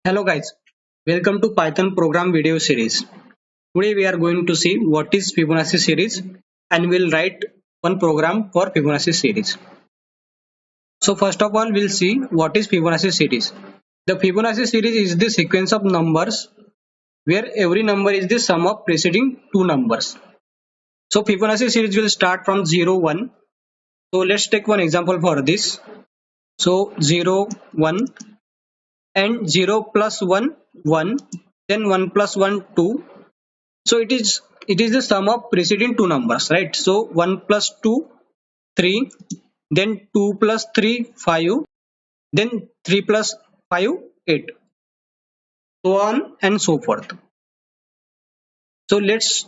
Hello guys, welcome to Python program video series. Today we are going to see what is Fibonacci series and we'll write one program for Fibonacci series. So first of all we'll see what is Fibonacci series. The Fibonacci series is the sequence of numbers where every number is the sum of preceding two numbers. So Fibonacci series will start from 0, 1. So let's take one example for this. So 0, 1 and 0 plus 1, 1, then 1 plus 1, 2. So it is the sum of preceding two numbers, right? So 1 plus 2, 3, then 2 plus 3, 5, then 3 plus 5, 8, so on and so forth. So let's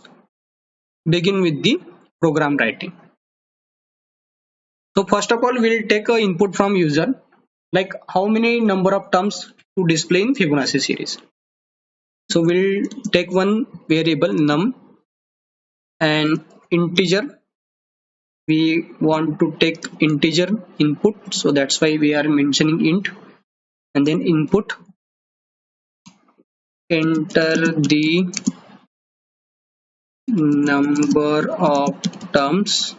begin with the program writing. So first of all, we'll take a input from user, like how many number of terms to display in Fibonacci series. So we'll take one variable num and integer. We want to take integer input, so that's why we are mentioning int, and then input, enter the number of terms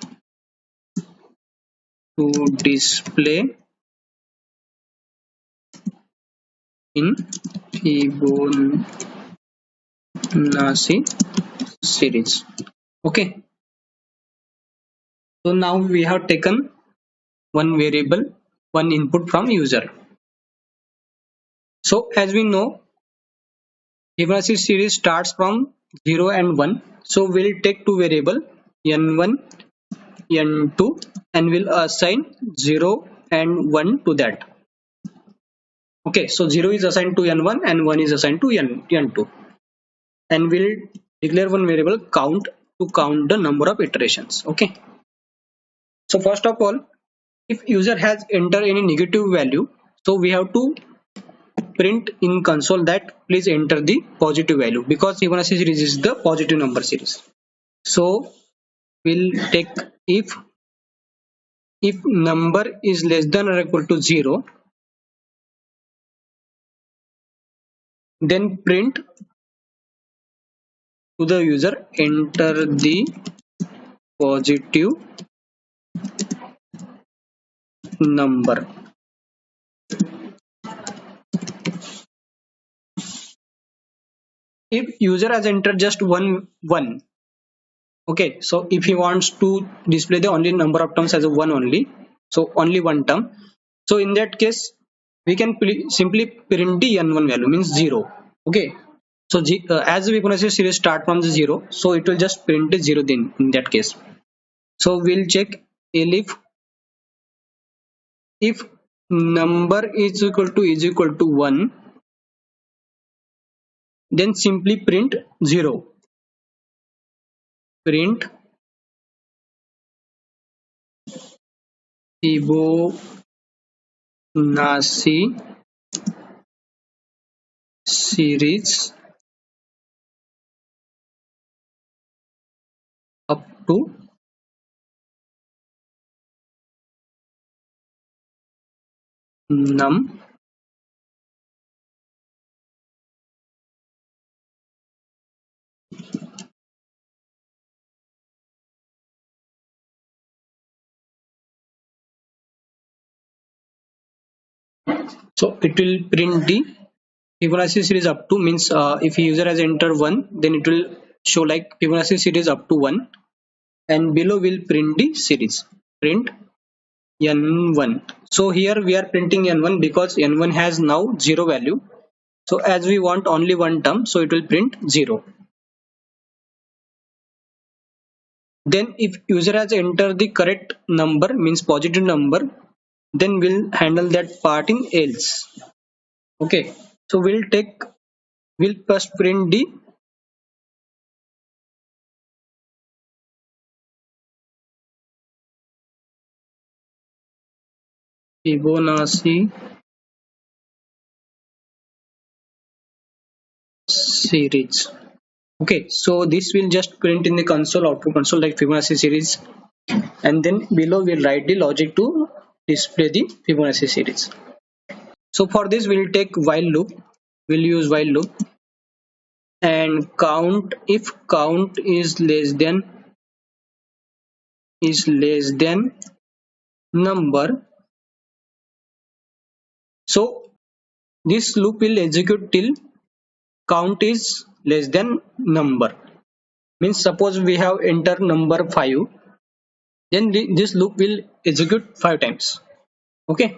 to display in Fibonacci series. Okay, so now we have taken one variable, one input from user. So as we know, Fibonacci series starts from 0 and 1. So we'll take two variable n1, n2, and we'll assign 0 and 1 to that. Okay, so 0 is assigned to n1 and 1 is assigned to n2. And we'll declare one variable count to count the number of iterations. Okay. So first of all, if user has entered any negative value, so we have to print in console that please enter the positive value, because Fibonacci series is the positive number series. So we'll take if number is less than or equal to 0, then print to the user enter the positive number. If user has entered just one, okay, so if he wants to display the only number of terms as a 1 only, so only one term, so in that case we can simply print the n1 value, means 0. Okay, so as the Fibonacci series start from the 0, so it will just print the 0 then in that case. So we'll check elif if number is equal to 1, then simply print 0. Print Fibonacci series up to num so it will print the Fibonacci series up to, means if user has entered 1, then it will show like Fibonacci series up to 1, and below will print the series, print n1. So here we are printing n1 because n1 has now 0 value. So as we want only one term, so it will print 0. Then if user has entered the correct number, means positive number, then we'll handle that part in else. Okay, so we'll first print the Fibonacci series. Okay, so this will just print in the console, output console, like Fibonacci series, and then below we'll write the logic to display the Fibonacci series. So for this we'll take while loop. We'll use while loop and count. If count is less than number, so this loop will execute till count is less than number. Means suppose we have enter number 5, then this loop will execute 5 times. Okay,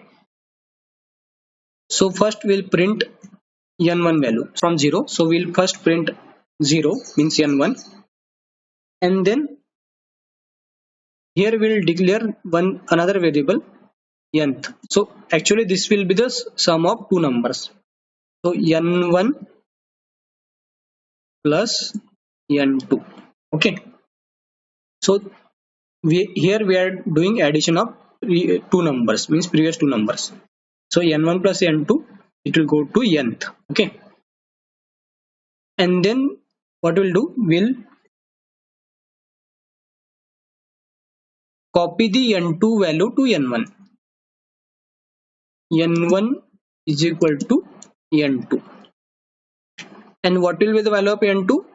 so first we'll print n1 value from 0. So we'll first print 0 means n1, and then here we'll declare one another variable nth. So actually this will be the sum of two numbers. So n1 plus n2. Okay, so we are doing addition of two numbers, means previous two numbers. So n1 plus n2, it will go to nth. Okay, and then what we'll do, we'll copy the n2 value to n1. n1 is equal to n2, and what will be the value of n2?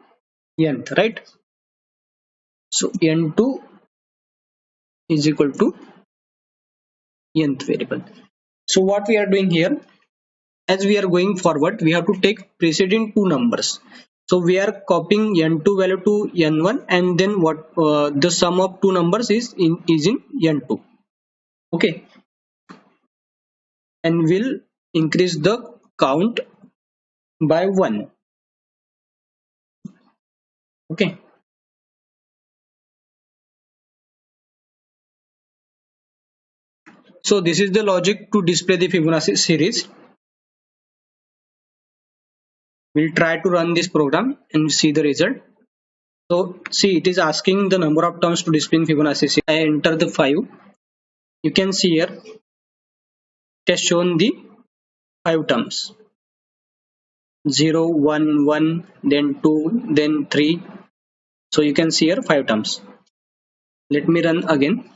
Nth, right? So n2 is equal to nth variable. So what we are doing here, as we are going forward, we have to take preceding two numbers. So we are copying n2 value to n1, and then what the sum of two numbers is in n2. Okay, and we'll increase the count by 1. Okay, so this is the logic to display the Fibonacci series. We'll try to run this program and see the result. So see, it is asking the number of terms to display in Fibonacci series. I enter the 5. You can see here it has shown the 5 terms: 0, 1, 1, then 2, then 3. So you can see here 5 terms. Let me run again.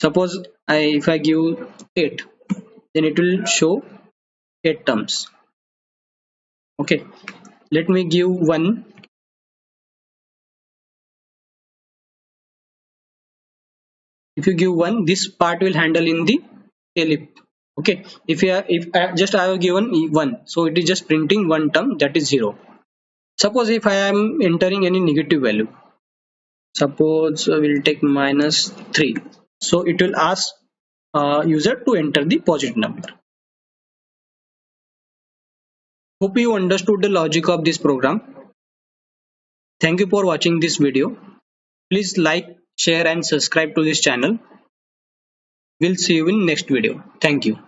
Suppose if I give 8, then it will show 8 terms. Okay, let me give 1. If you give 1, this part will handle in the ellipse. Okay, if I have given 1, so it is just printing one term, that is 0. Suppose if I am entering any negative value, suppose we'll take -3, so it will ask user to enter the positive number. Hope you understood the logic of this program. Thank you for watching this video. Please like, share and subscribe to this channel. We'll see you in next video. Thank you.